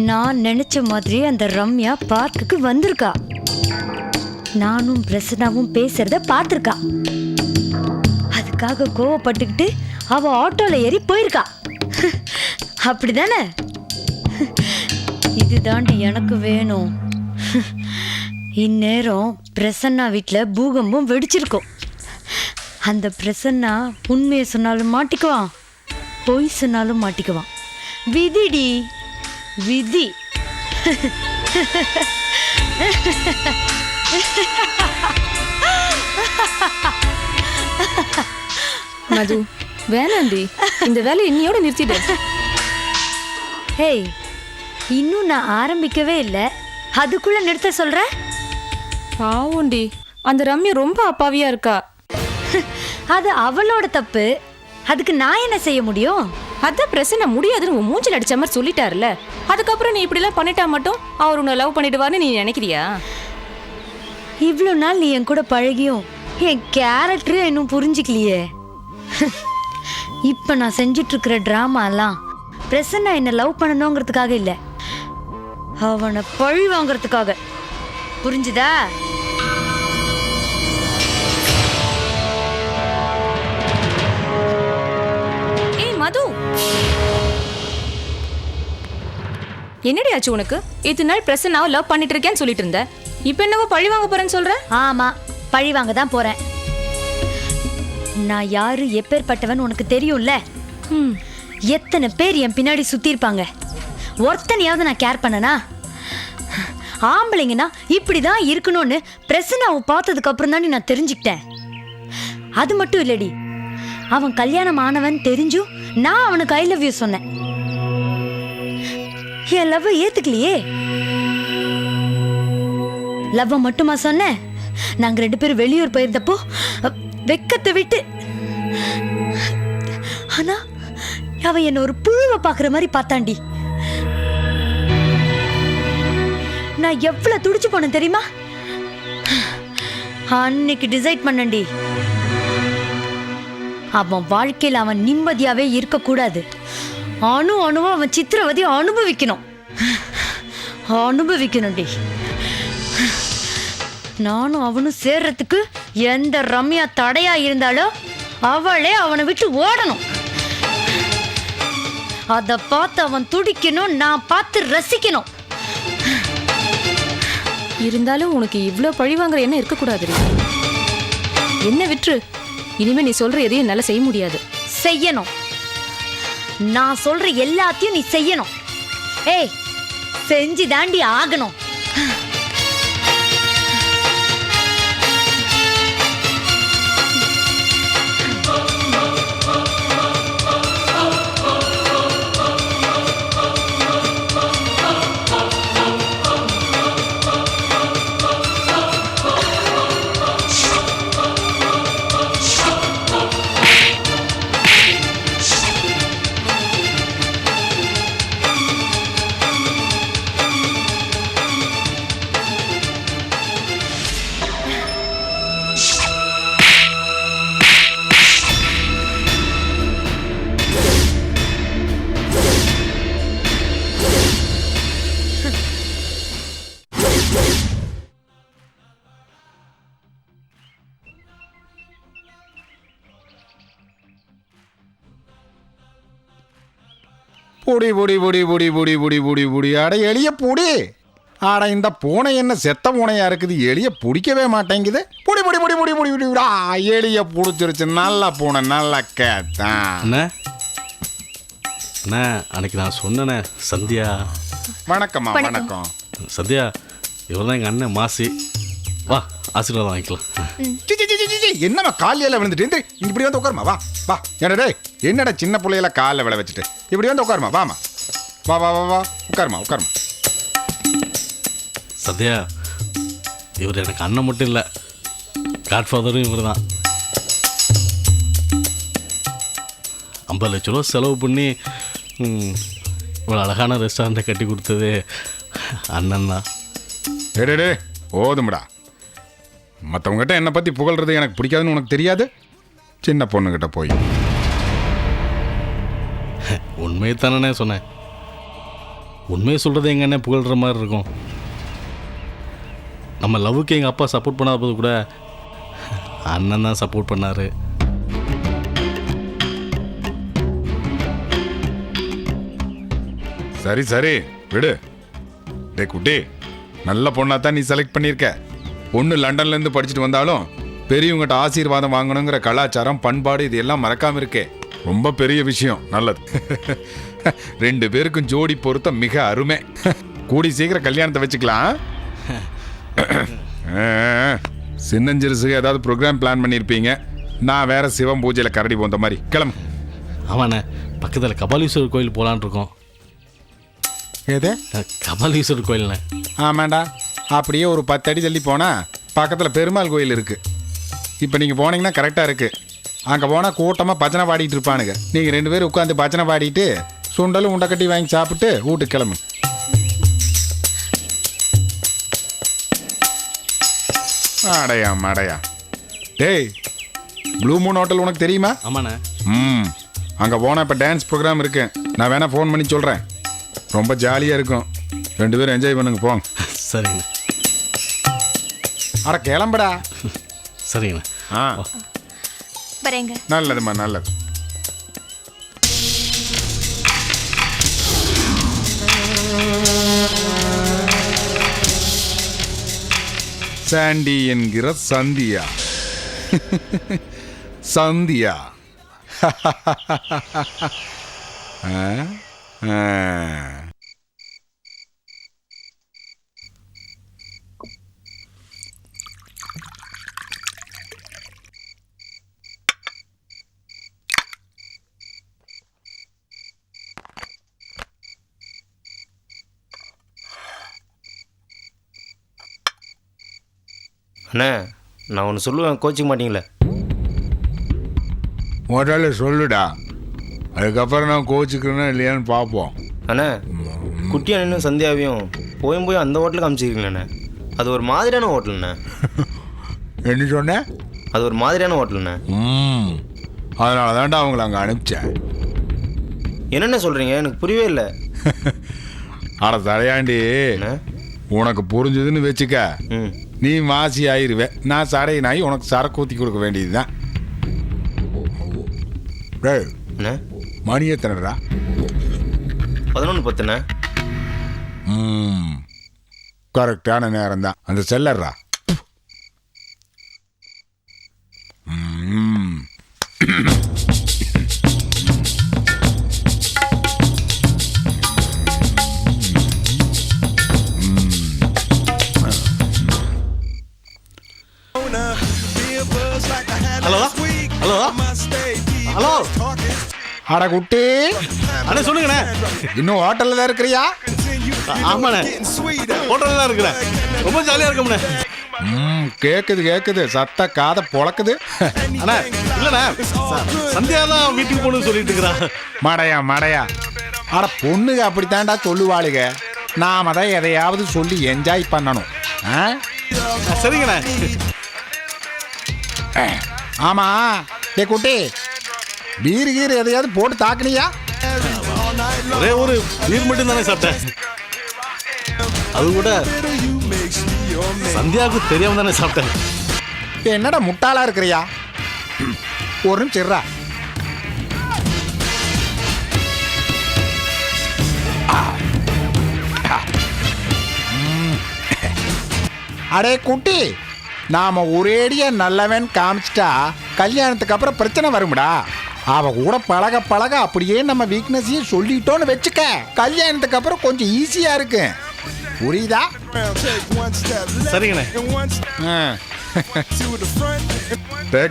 நான் நினைச்ச மாதிரி அந்த ரம்யா பார்க்குக்கு வந்திருக்கா. நானும் பிரசன்னாவும் பேசுறத பார்த்திருக்கா. அதுக்காக கோவப்பட்டுக்கிட்டு அவ ஆட்டோல ஏறி போயிருக்கா. அப்படிதானே? இதுதாண்டி எனக்கு வேணும். இந்நேரம் பிரசன்னா வீட்டில் பூகம்பம் வெடிச்சிருக்கும். அந்த பிரசன்னா உண்மையை சொன்னாலும் மாட்டிக்குவான், பொய் சொன்னாலும் மாட்டிக்குவான். விதிடி, விதி. மது, வேணாண்டி, இந்த வேலையை இன்னையோட நிறுத்திடு. ஹேய், இன்னும் நான் ஆரம்பிக்கவே இல்லை, அதுக்குள்ள நிறுத்த சொல்ற? பாவுண்டி, அந்த ரம்யா ரொம்ப அப்பாவியா இருக்கா. அது அவளோட தப்பு. அதுக்கு நான் என்ன செய்ய முடியும்? அதான் பிரசன்ன முடியாதுன்னு உன் மூஞ்சில் அடிச்ச மாதிரி சொல்லிட்டாருல. அதுக்கப்புறம் நீ இப்படிலாம் பண்ணிட்டா மட்டும் அவர் உன்னை லவ் பண்ணிடுவார்னு நீ நினைக்கிறியா? இவ்வளோ நாள் நீ என் கூட பழகியும் என் கேரக்டரு இன்னும் புரிஞ்சிக்கலையே. இப்போ நான் செஞ்சுட்டு இருக்கிற ட்ராமாலாம் பிரசன்னா என்ன லவ் பண்ணணுங்கிறதுக்காக இல்லை, அவனை பழி வாங்கிறதுக்காக. புரிஞ்சுதா? மது, என்னடி ஆச்சு உனக்கு? இத்தனை நாள் பிரசன்னாவை லவ் பண்ணிட்டு இருக்கேன்னு சொல்லிட்டு இருந்த, இப்ப என்னவோ பழி வாங்க போறேன்னு சொல்ற? ஆமா, பழி வாங்க தான் போறேன். நான் யாரு, எப்பேற்பட்டவன் உனக்கு தெரியும்ல. எத்தனை பேர் என் பின்னாடி சுத்தி இருப்பாங்க. ஒருத்தனையாவது நான் கேர் பண்ணனா? ஆம்பளைங்கன்னா இப்படிதான் இருக்கணும்னு பிரசன்னாவை பார்த்ததுக்கு அப்புறம் தான் நான் தெரிஞ்சுக்கிட்டேன். அது மட்டும் இல்லடி, அவன் கல்யாணம் ஆனவன் தெரிஞ்சும் நான் அவனுக்கு ஐ லவ் யூ சொன்னேன். என் லவ் ஏத்துக்கலையே. லவ் மட்டுமா சொன்னேன்? நாங்க 2 பேரும் வெளியூர் போயிருந்தப்போ வெக்கத்தை விட்டு. ஆனா அவன் என்ன ஒரு புழுவை பாக்குற மாதிரி பார்த்தாண்டி. நான் எவ்வளவு துடிச்சு போனேன் தெரியுமா? அன்னைக்கு டிசைட் பண்ணண்டி, அவன் வாழ்க்கையில் அவன் நிம்மதியாவே இருக்கக்கூடாது. அணுவா அவன் சித்திரவதையை அனுபவிக்கணும்டி. நானும் அவனும் சேர்றதுக்கு எந்த ரம்யா தடையா இருந்தாலும் அவளே அவனை விட்டு ஓடணும். அதை பார்த்து அவன் துடிக்கணும், நான் பார்த்து ரசிக்கணும். இருந்தாலும் உனக்கு இவ்ளோ பழி வாங்குற என்ன இருக்கக்கூடாது. என்ன விட்டுரு, இனிமே நீ சொல்ற எதையும் என்னால செய்ய முடியாது. செய்யணும். நான் சொல்ற எல்லாத்தையும் நீ செய்யணும். ஏய், செஞ்சு தாண்டி ஆகணும். பொடி பொடி பொடி பொடி பொடி பொடி பொடி பொடி அட எளிய பொடி. ஆட இந்த பூனை என்ன செத்த பூனையா இருக்குது, எளிய பிடிக்கவே மாட்டேங்குது. பொடி பொடி பொடி பொடி பொடி பொடி எளிய பிடிச்சிருச்சு. நல்ல பூனை, நல்ல கேத்தான். அண்ணா, அன்னைக்கு நான் சொன்னேனே சந்தியா. வணக்கம்மா. வணக்கம் சந்தியா, இவர் தான் எங்கள் அண்ணன் மாசி. வா, ஆசீர்வாதம் வாங்கிக்கலாம். என்னம்மா காலையில விழுந்துட்டு இப்படி வந்து உட்காருமா. வா வா. என்னடே, என்னடா சின்ன பிள்ளையில காலில் விளை வச்சுட்டு இப்படி வந்து உட்காருமா. வாமா, வா வா வா வா. உட்காருமா உட்காருமா. சத்யா, இவர் எனக்கு அண்ணன் மட்டும் இல்லை, காட்ஃபாதரும் இவர் தான். 50 லட்ச ரூபா செலவு பண்ணி இவ்வளோ அழகான ரெஸ்டாரண்ட்டை கட்டி கொடுத்தது அண்ணன் தான். டே ஓதும்டா. மற்றவங்ககிட்ட என்னை பற்றி புகழ்றது எனக்கு பிடிக்காதுன்னு உனக்கு தெரியாது. சின்ன பொண்ணுக்கிட்ட போய் உண்மையை தானே சொன்னேன். உண்மையை சொல்கிறது எங்கள் அண்ணன் புகழ்கிற மாதிரி இருக்கும். நம்ம லவ்வுக்கு எங்கள் அப்பா சப்போர்ட் பண்ணாத போது கூட அண்ணன் தான் சப்போர்ட் பண்ணார். சரி சரி விடு. டே குட்டி, நல்ல பொண்ணா தான் நீ செலக்ட் பண்ணியிருக்க. பொண்ணு லண்டன்லேருந்து படிச்சுட்டு வந்தாலும் பெரியவங்ககிட்ட ஆசீர்வாதம் வாங்கணுங்கிற கலாச்சாரம் பண்பாடு இது எல்லாம் மறக்காம இருக்கே, ரொம்ப பெரிய விஷயம். நல்லது. 2 பேருக்கும் ஜோடி பொருத்தம் மிக அருமை. கூடி சீக்கிரம் கல்யாணத்தை வச்சுக்கலாம். சின்னஞ்சிறுசுக்கு ஏதாவது ப்ரோக்ராம் பிளான் பண்ணியிருப்பீங்க. நான் வேற சிவம் பூஜையில் கரடி போந்த மாதிரி கிளம்பு. ஆமாண்ணே, பக்கத்தில் கபாலீஸ்வரர் கோயில் போகலான் இருக்கோம். ஏதே கபாலீஸ்வரர் கோயில்ண்ணே. ஆமாண்டா, அப்படியே ஒரு 10 அடி தள்ளி போனால் பக்கத்தில் பெருமாள் கோயில் இருக்குது. இப்போ நீங்கள் போனீங்கன்னா கரெக்டாக இருக்குது. அங்கே போனால் கூட்டமாக பஜனை பாடிட்டு இருப்பானுங்க. நீங்கள் 2 பேரும் உட்காந்து பஜனை பாடிட்டு சுண்டலும் உண்டக்கட்டி வாங்கி சாப்பிட்டு வீட்டுக்கு கிளம்பு. அடையா அடையா. டேய், ப்ளூ மூன் ஹோட்டல் உனக்கு தெரியுமா? ஆமாண்ணே. அங்கே போனால் இப்போ டான்ஸ் ப்ரோக்ராம் இருக்கு. நான் வேணா ஃபோன் பண்ணி சொல்கிறேன். ரொம்ப ஜாலியாக இருக்கும். 2 பேரும் என்ஜாய் பண்ணுங்க, போங்க. சரிங்கண்ணே. அட கிளம்புடா. சரிங்கண்ணே. வரேங்க. நல்லதும்மா, நல்லது. சாண்டி என்கிற சந்தியா. சந்தியா. அண்ணே, நான் ஒன்று சொல்லுவேன், கோச்சிக்க மாட்டீங்களே? முதல்ல சொல்லுடா, அதுக்கப்புறம் நான் கோச்சுக்கிறேன்னா இல்லையான்னு பார்ப்போம். அண்ணே, குட்டி அண்ணனும் சந்தியாவையும் போய் அந்த ஹோட்டலுக்கு அனுப்பிச்சிருக்கீங்களே, அது ஒரு மாதிரியான ஹோட்டலுண்ணே. என்ன சொன்னேன்? அது ஒரு மாதிரியான ஹோட்டலுண்ணே. அதனால தான்டா அவங்கள அங்கே அனுப்பிச்சேன். என்னென்ன சொல்கிறீங்க? எனக்கு புரியவே இல்லை. அட தலையாண்டி, உனக்கு புரிஞ்சுதுன்னு வச்சுக்க, நீ மாசி ஆயிருவேன். நான் சரையனாகி உனக்கு சரக்கு ஊற்றி கொடுக்க வேண்டியதுதான். மணி எத்தனைடா? 11:10. கரெக்டான நேரம் தான். அந்த செல்லர்ரா. Hello hello hello. அட குட்டி, அண்ணே சொல்லுங்கண்ணே. இன்னும் ஹோட்டல்ல தான் இருக்கிறியா? ஆமாண்ணே, ஹோட்டலில் தான் இருக்கிறேன். ரொம்ப ஜாலியாக இருக்கோம்ண்ணே. கேக்குது கேக்குது, சத்த காதை பொழக்குது. அண்ணா இல்லைண்ணே, சந்தியா தான் வீட்டுக்கு போகணும்னு சொல்லிட்டு இருக்கிறான். மடையா மடையா. அட பொண்ணுங்க அப்படித்தாண்டா சொல்லுவாளுங்க. நாம தான் எதையாவது சொல்லி என்ஜாய் பண்ணணும். சரிங்கண்ணே. ஆமா, டே குட்டி, பீர் கீர் எதையாவது போட்டு தாக்குனியா? ஒரே ஒரு பீர் மட்டும் தானே சாப்பிட்டேன். அது கூட சந்தியாவுக்கு தெரியாம தானே சாப்பிட்டேன். என்னடா முட்டாளா இருக்கிறியா? ஒரு நிமிஷம் இருடா. அடே குட்டி, நாம ஒரேடியா நல்லவன் காமிச்சிட்டா கல்யாணத்துக்கு அப்புறம் பிரச்சனை வரும்டா. அவ கூட பழக பழக அப்படியே நம்ம வீக்னஸையும் சொல்லிட்டோன்னு வச்சுக்க, கல்யாணத்துக்கு அப்புறம் கொஞ்சம் ஈஸியா இருக்கு. புரியுதா? சரிங்கண்ணே.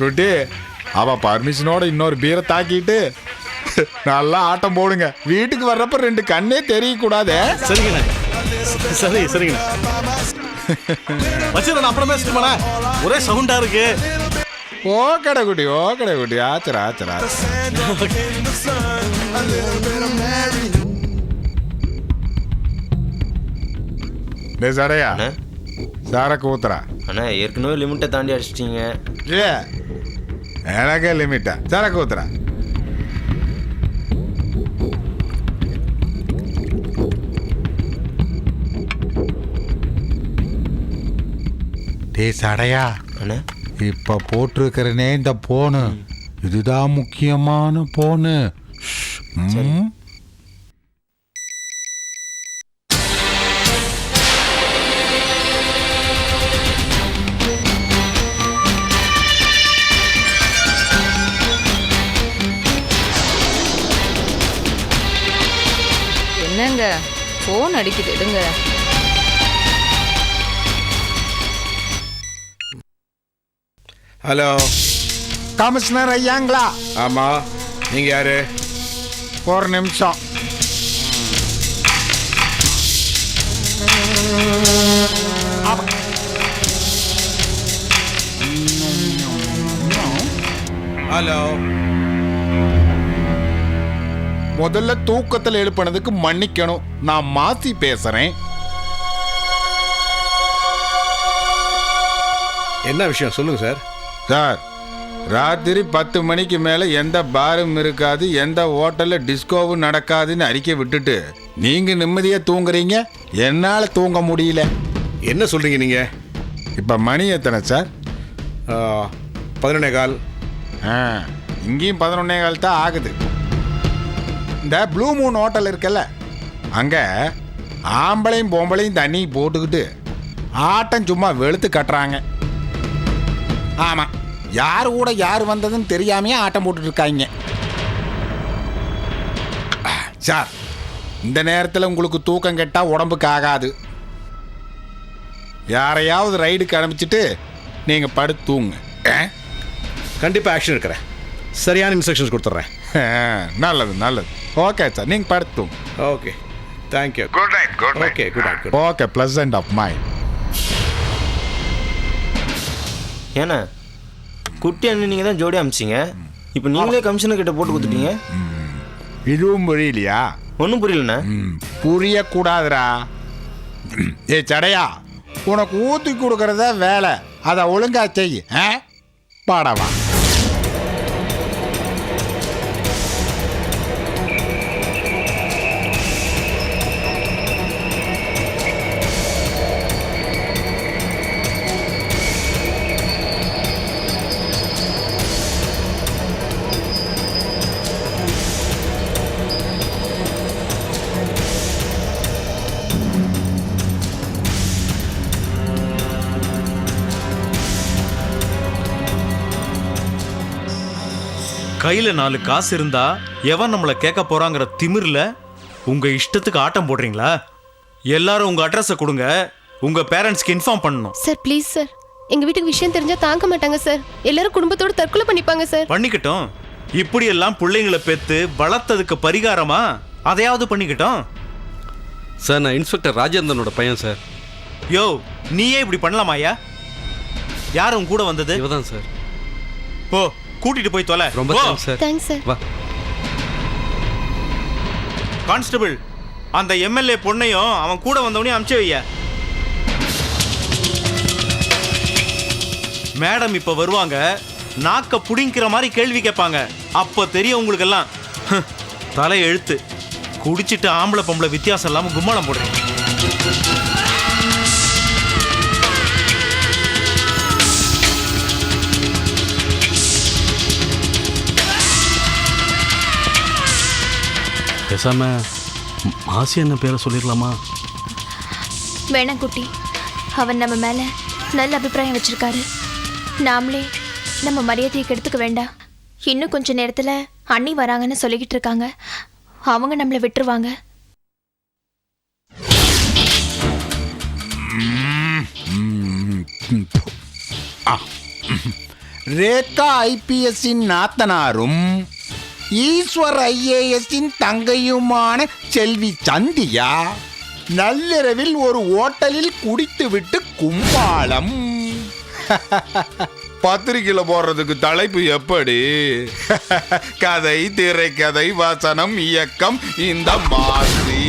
குட்டி, அவ பர்மிஷனோட இன்னொரு பீரை தாக்கிட்டு நல்லா ஆட்டம் போடுங்க. வீட்டுக்கு வர்றப்ப 2 கண்ணே தெரியக்கூடாது. சரிங்கண்ணே. சரி சரிங்கண்ணே. வச்சுருந்தேன், அப்புறம் பேசிட்டுமாண்ணே. ஒரே சவுண்டா இருக்கு. ஓ கடை குட்டி, ஓ கடை குட்டி. ஆச்சரா ஆச்சரா. சடையா, சரக்கு ஊத்துறா. அண்ணா, ஏற்கனவே லிமிட்டை தாண்டி அடிச்சிட்டீங்க. எனக்கே லிமிட்டா? சரக்கு ஊத்துறா. ஏய் சடையா, அண்ணே இப்ப போட்டிருக்கிறனே இந்த போனு, இதுதான் முக்கியமான போனு. ம்? என்னங்க ஃபோன் அடிக்குது, எடுங்க. ஹலோ, கமிஷனர் ஐயாங்களா? ஆமா, நீங்க யாரு? ஒரு நிமிஷம். ஹலோ, முதல்ல தூக்கத்தில் எழுப்பினதுக்கு மன்னிக்கணும், நான் மாத்தி பேசுறேன். என்ன விஷயம் சொல்லுங்க சார். சார், ராத்திரி 10 மணிக்கு மேல எந்த பாரும் இருக்காது, எந்த ஹோட்டல்ல டிஸ்கோவும் நடக்காதுன்னு அறிக்கை விட்டுட்டு நீங்க நிம்மதியா தூங்குறீங்க, என்னால தூங்க முடியல. என்ன சொல்றீங்க நீங்க? இப்ப மணி எத்தனை சார்? 11:15. இங்கேயும் 11:15 தான் ஆகுது. இந்த ப்ளூ மூன் ஹோட்டல் இருக்குல்ல, அங்க ஆம்பளையும் பொம்பளையும் தண்ணி போட்டுக்கிட்டு ஆட்டம் சும்மா வெளுத்து கட்டுறாங்க. ஆமா, யாரு கூட யார் வந்ததுன்னு தெரியாமையே ஆட்டம் போட்டுட்டு இருக்காங்க. சார், இந்த நேரத்தில் உங்களுக்கு தூக்கம் கெட்டா உடம்புக்கு ஆகாது. யாரையாவது ரைடுக்கு அனுப்பிச்சிட்டு நீங்க படுத்து தூங்க. கண்டிப்பா ஆக்ஷன் எடுக்கிறேன். சரியான இன்ஸ்ட்ரக்ஷன்ஸ் கொடுத்துட்றேன். நல்லது நல்லது. ஓகே சார், நீங்க படுத்து தூங்க. Okay, thank you. Good night. Good night. Okay, good night. Okay, pleasant of mind. ஏண்ணே குட்டி அண்ணன் நீங்கள் தான் ஜோடி அமிச்சிங்க, இப்போ நீங்களே கமிஷனர் கிட்ட போட்டு கொடுத்துட்டீங்க. இதுவும் புரியலையா? ஒன்றும் புரியலண்ணே. புரியக்கூடாதுரா. ஏ சடையா, உனக்கு ஊற்றி கொடுக்கறத வேலை, அதை ஒழுங்கா செய். பாடவா. கையில 4 காசு இருந்தா எவன் நம்மளை கேட்க போறாங்கிற திமிர்ல உங்க இஷ்டத்துக்கு ஆட்டம் போடுறீங்களா? எல்லாரும் உங்க அட்ரஸை கொடுங்க, உங்க பேரண்ட்ஸ்க்கு இன்ஃபார்ம் பண்ணணும். சார் ப்ளீஸ் சார், எங்க வீட்டுக்கு விஷயம் தெரிஞ்சா தாங்க மாட்டாங்க சார். எல்லாரும் குடும்பத்தோட தற்கொலை பண்ணிப்பாங்க சார். பண்ணிக்கிட்டோம். இப்படி எல்லாம் பிள்ளைங்களை பெத்து வளர்த்ததுக்கு பரிகாரமா அதையாவது பண்ணிக்கிட்டோம். சார், நான் இன்ஸ்பெக்டர் ராஜேந்திரனோட பையன் சார். யோ, நீயே இப்படி பண்ணலாமாயா? யார் உன் கூட வந்தது? இவதான் சார். போ, கூட்டிட்டு போய் தொலை. ரொம்ப போ. Thanks sir. Thanks sir. வா. கான்ஸ்டபிள், அந்த எம்எல்ஏ பொண்ணையும் அவன் கூட வந்தவனையும் அனுப்பிச்சு வைய. மேடம் இப்ப வருவாங்க, நாக்க புடிங்கிற மாதிரி கேள்வி கேட்பாங்க. அப்ப தெரியும் உங்களுக்கு எல்லாம் தலை எழுத்து. குடிச்சிட்டு ஆம்பளை பொம்பளை வித்தியாசம் இல்லாம கும்மாளம் போடுறீங்க. பேசாம மாசி என்ன பேரை சொல்லிடலாமா? வேணாம் குட்டி, அவன் நம்ம மேல நல்ல அபிப்பிராயம் வச்சிருக்காரு. நாமளே நம்ம மரியாதையை கெடுத்துக்க வேண்டாம். இன்னும் கொஞ்ச நேரத்துல அண்ணி வராங்கன்னு சொல்லிக்கிட்டு இருக்காங்க. அவங்க நம்மளை விட்டுருவாங்க. ரேகா ஐபிஎஸ்ஸின் நாத்தனாரும் ஈஸ்வர் ஐஏஎஸ்ஸின் தங்கையுமான செல்வி சந்தியா நள்ளிரவில் ஒரு ஓட்டலில் குடித்துவிட்டு கும்பாளம். பத்திரிகையில் போடுறதுக்கு தலைப்பு எப்படி? கதை, திரைக்கதை, வசனம், இயக்கம், இந்த மாதிரி.